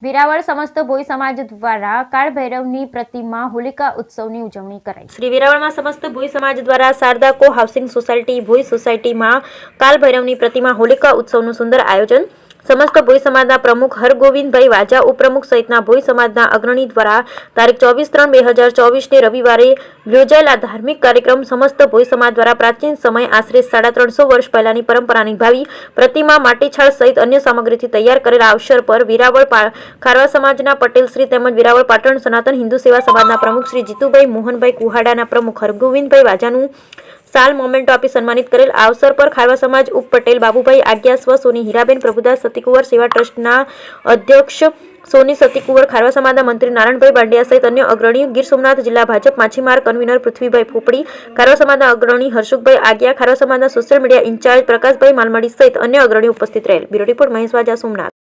વેરાવળ સમસ્ત ભોઈ સમાજ દ્વારા કાળભૈરવની પ્રતિમા હોલિકા ઉત્સવની ઉજવણી કરાઈ। શ્રી વેરાવળમાં સમસ્ત ભોઈ સમાજ દ્વારા શારદા કો હાઉસિંગ સોસાયટી ભોઈ સોસાયટીમાં કાળભૈરવની પ્રતિમા હોલિકા ઉત્સવનું સુંદર આયોજન। સમસ્ત ભોઈ સમાજના પ્રમુખ હરગોવિંદભાઈ વાજા ઉપપ્રમુખ સહિતના ભોઈ સમાજના અગ્રણી દ્વારા તારીખ 24/3/2024 રવિવારે યોજાયેલા ધાર્મિક કાર્યક્રમ સમસ્ત ભોઈ સમાજ દ્વારા પ્રાચીન સમય આશરે 350 વર્ષ પહેલાની પરંપરા નિભાવી પ્રતિમા માટીછાલ સહિત અન્ય સામગ્રીથી તૈયાર કરેલા અવસર પર વેરાવળ ખારવા સમાજના પટેલ શ્રી તેમજ વેરાવળ પાટણ સનાતન હિન્દુ સેવા સમાજના પ્રમુખ શ્રી જીતુભાઈ મોહનભાઈ કુહાડાના પ્રમુખ હરગોવિંદભાઈ વાજાનું साल मोमेंटो आपी सम्मानित करेल। आ अवसर पर खारवा समाज उप पटेल बाबूभाई आज्ञा स्व सोनी हीराबेन प्रभुदास सतीकुंवर सेवा ट्रस्टना अध्यक्ष सोनी सतीकुंवर खारवा समाजना मंत्री नारायणभाई बांडिया सहित अन्य अग्रणी गीर सोमनाथ जिला भाजप माछीमार कन्वीनर पृथ्वीभाई फोपड़ी खारवा समाजना अग्रणी हर्षुखभाई आज्ञा खारवा समाजना सोशल मीडिया इंचार्ज प्रकाशभाई मालमाड़ी सहित अन्य अग्रणी उपस्थित रहेल। ब्यूरो रिपोर्ट महेश वाजा सोमनाथ।